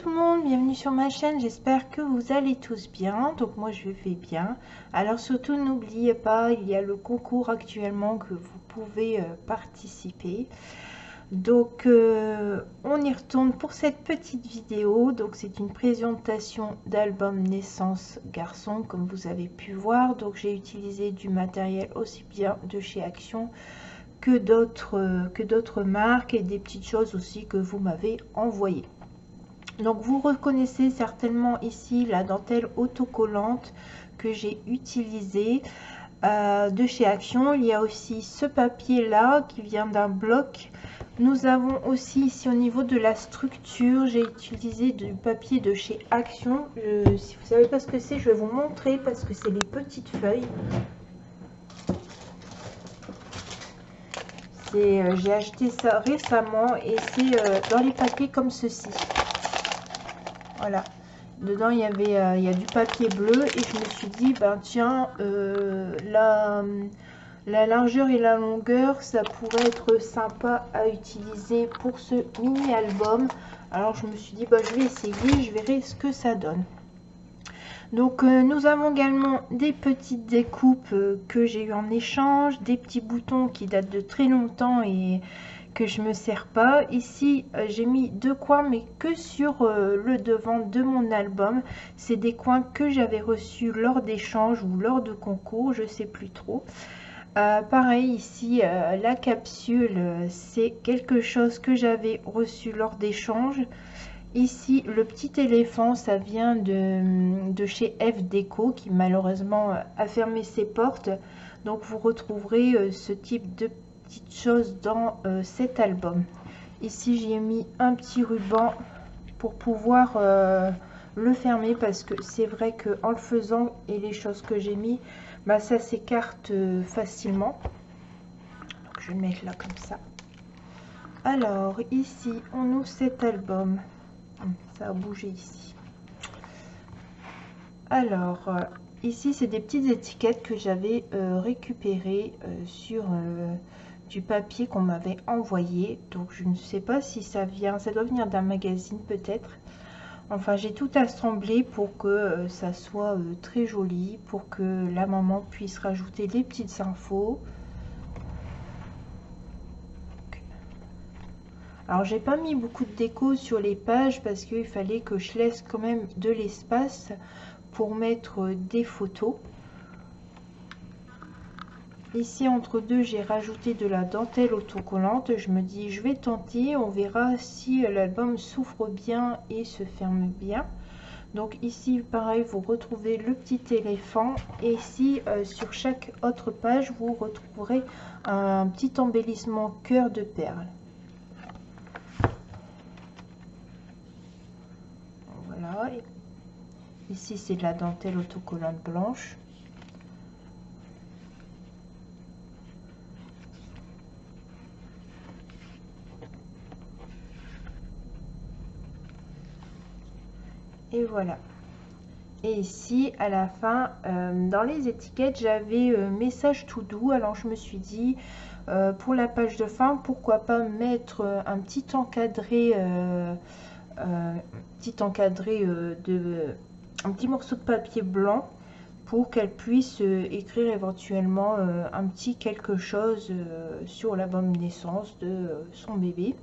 tout le monde, bienvenue sur ma chaîne, j'espère que vous allez tous bien. Donc moi je vais bien. Alors surtout n'oubliez pas, il y a le concours actuellement que vous pouvez participer. Donc on y retourne pour cette petite vidéo. Donc c'est une présentation d'album naissance garçon comme vous avez pu voir. Donc j'ai utilisé du matériel aussi bien de chez Action que d'autres marques et des petites choses aussi que vous m'avez envoyées. Donc vous reconnaissez certainement ici la dentelle autocollante que j'ai utilisée de chez Action. Il y a aussi ce papier là qui vient d'un bloc. Nous avons aussi ici au niveau de la structure, j'ai utilisé du papier de chez Action. Si vous savez pas ce que c'est, je vais vous montrer parce que c'est les petites feuilles. J'ai acheté ça récemment et c'est dans les papiers comme ceci. Voilà, dedans il y a du papier bleu et je me suis dit ben tiens la largeur et la longueur ça pourrait être sympa à utiliser pour ce mini album. Alors je me suis dit je vais essayer, je verrai ce que ça donne. Donc nous avons également des petites découpes que j'ai eu en échange, des petits boutons qui datent de très longtemps et que je me sers pas. Ici j'ai mis deux coins mais que sur le devant de mon album. C'est des coins que j'avais reçus lors d'échanges ou lors de concours, je sais plus trop. Pareil ici la capsule c'est quelque chose que j'avais reçu lors d'échanges. Ici le petit éléphant ça vient de chez F Déco qui malheureusement a fermé ses portes. Donc vous retrouverez ce type de petites choses dans cet album. Ici j'ai mis un petit ruban pour pouvoir le fermer parce que c'est vrai que en le faisant et les choses que j'ai mis ça s'écarte facilement. Donc je vais le mettre là comme ça. Alors ici on ouvre cet album. Ça a bougé ici. Alors ici c'est des petites étiquettes que j'avais récupérées sur du papier qu'on m'avait envoyé. Donc je ne sais pas si ça vient, ça doit venir d'un magazine peut-être. Enfin j'ai tout assemblé pour que ça soit très joli, pour que la maman puisse rajouter les petites infos. Alors j'ai pas mis beaucoup de déco sur les pages parce qu'il fallait que je laisse quand même de l'espace pour mettre des photos. Ici entre deux j'ai rajouté de la dentelle autocollante. Je me dis je vais tenter, on verra si l'album s'ouvre bien et se ferme bien. Donc ici pareil vous retrouvez le petit éléphant et ici sur chaque autre page vous retrouverez un petit embellissement cœur de perles. Voilà, ici c'est de la dentelle autocollante blanche. Et voilà. Et ici à la fin dans les étiquettes j'avais message tout doux. Alors je me suis dit pour la page de fin pourquoi pas mettre un petit encadré un petit morceau de papier blanc pour qu'elle puisse écrire éventuellement un petit quelque chose sur l'album naissance de son bébé.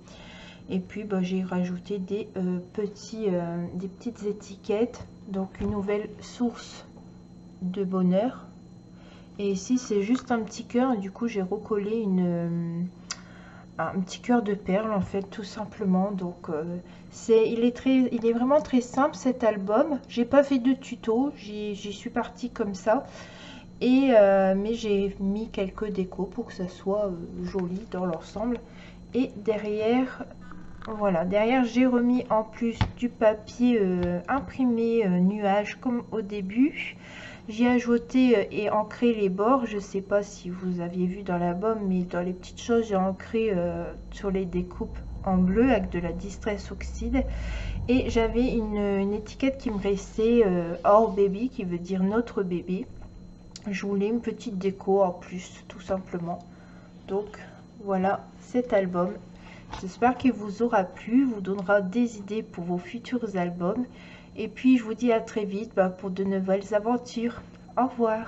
Et puis j'ai rajouté des petites étiquettes, donc une nouvelle source de bonheur. Et ici c'est juste un petit cœur, et du coup j'ai recollé un petit cœur de perles en fait tout simplement. Donc il est vraiment très simple cet album. J'ai pas fait de tuto, j'y suis partie comme ça. Et mais j'ai mis quelques décos pour que ça soit joli dans l'ensemble. Et derrière voilà, derrière j'ai remis en plus du papier imprimé nuage comme au début. J'ai ajouté et ancré les bords. Je sais pas si vous aviez vu dans l'album, mais dans les petites choses j'ai ancré sur les découpes en bleu avec de la Distress Oxide. Et j'avais une étiquette qui me restait Our Baby, qui veut dire notre bébé. Je voulais une petite déco en plus tout simplement. Donc voilà cet album J'espère qu'il vous aura plu, vous donnera des idées pour vos futurs albums. Et puis je vous dis à très vite pour de nouvelles aventures. Au revoir.